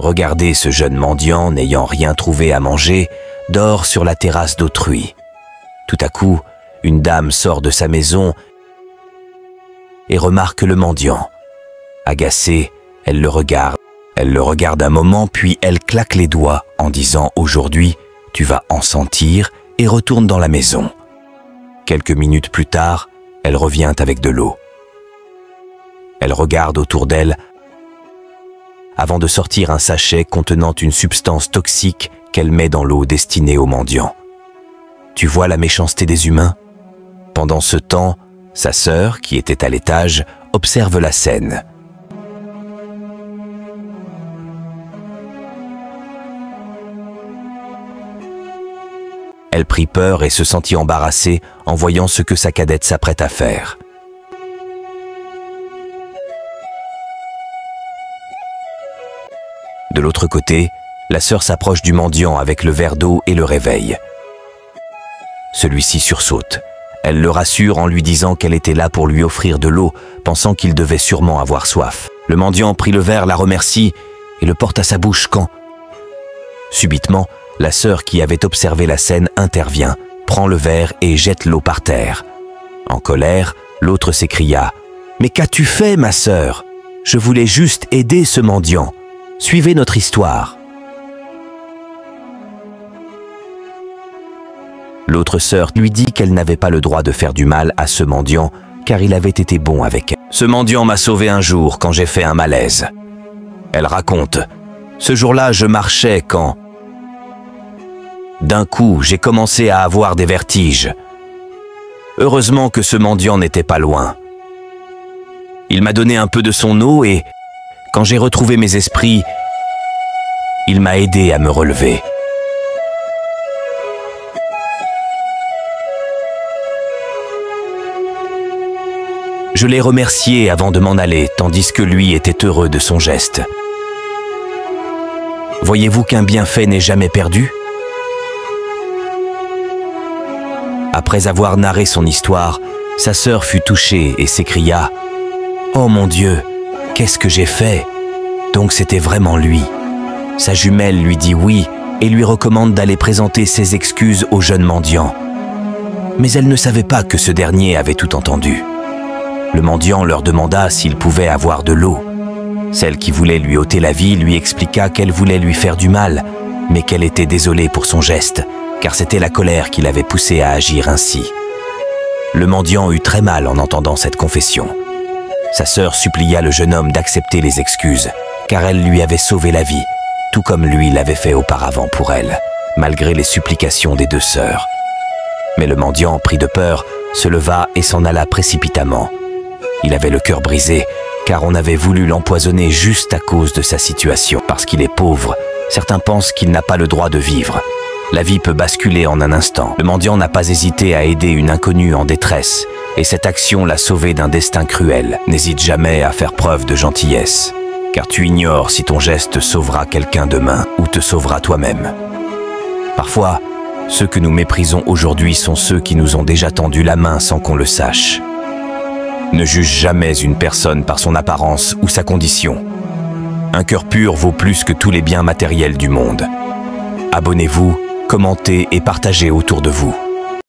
Regardez ce jeune mendiant n'ayant rien trouvé à manger, dort sur la terrasse d'autrui. Tout à coup, une dame sort de sa maison et remarque le mendiant. Agacée, elle le regarde. Elle le regarde un moment, puis elle claque les doigts en disant « Aujourd'hui, tu vas en sentir » et retourne dans la maison. Quelques minutes plus tard, elle revient avec de l'eau. Elle regarde autour d'elle avant de sortir un sachet contenant une substance toxique qu'elle met dans l'eau destinée aux mendiants. Tu vois la méchanceté des humains? Pendant ce temps, sa sœur, qui était à l'étage, observe la scène. Elle prit peur et se sentit embarrassée en voyant ce que sa cadette s'apprête à faire. De l'autre côté, la sœur s'approche du mendiant avec le verre d'eau et le réveille. Celui-ci sursaute. Elle le rassure en lui disant qu'elle était là pour lui offrir de l'eau, pensant qu'il devait sûrement avoir soif. Le mendiant prit le verre, la remercie et le porte à sa bouche quand... Subitement, la sœur qui avait observé la scène intervient, prend le verre et jette l'eau par terre. En colère, l'autre s'écria « Mais qu'as-tu fait, ma sœur? Je voulais juste aider ce mendiant. Suivez notre histoire. » L'autre sœur lui dit qu'elle n'avait pas le droit de faire du mal à ce mendiant car il avait été bon avec elle. « Ce mendiant m'a sauvé un jour quand j'ai fait un malaise. » Elle raconte « Ce jour-là, je marchais quand... D'un coup, j'ai commencé à avoir des vertiges. Heureusement que ce mendiant n'était pas loin. Il m'a donné un peu de son eau et, quand j'ai retrouvé mes esprits, il m'a aidé à me relever. Je l'ai remercié avant de m'en aller, tandis que lui était heureux de son geste. Voyez-vous qu'un bienfait n'est jamais perdu ? Après avoir narré son histoire, sa sœur fut touchée et s'écria « Oh mon Dieu, qu'est-ce que j'ai fait ?» Donc c'était vraiment lui. Sa jumelle lui dit oui et lui recommande d'aller présenter ses excuses au jeune mendiant. Mais elle ne savait pas que ce dernier avait tout entendu. Le mendiant leur demanda s'il pouvait avoir de l'eau. Celle qui voulait lui ôter la vie lui expliqua qu'elle voulait lui faire du mal, mais qu'elle était désolée pour son geste, car c'était la colère qui l'avait poussée à agir ainsi. Le mendiant eut très mal en entendant cette confession. Sa sœur supplia le jeune homme d'accepter les excuses, car elle lui avait sauvé la vie, tout comme lui l'avait fait auparavant pour elle, malgré les supplications des deux sœurs. Mais le mendiant, pris de peur, se leva et s'en alla précipitamment. Il avait le cœur brisé, car on avait voulu l'empoisonner juste à cause de sa situation. Parce qu'il est pauvre, certains pensent qu'il n'a pas le droit de vivre. La vie peut basculer en un instant. Le mendiant n'a pas hésité à aider une inconnue en détresse, et cette action l'a sauvé d'un destin cruel. N'hésite jamais à faire preuve de gentillesse, car tu ignores si ton geste sauvera quelqu'un demain ou te sauvera toi-même. Parfois, ceux que nous méprisons aujourd'hui sont ceux qui nous ont déjà tendu la main sans qu'on le sache. Ne juge jamais une personne par son apparence ou sa condition. Un cœur pur vaut plus que tous les biens matériels du monde. Abonnez-vous, commentez et partagez autour de vous.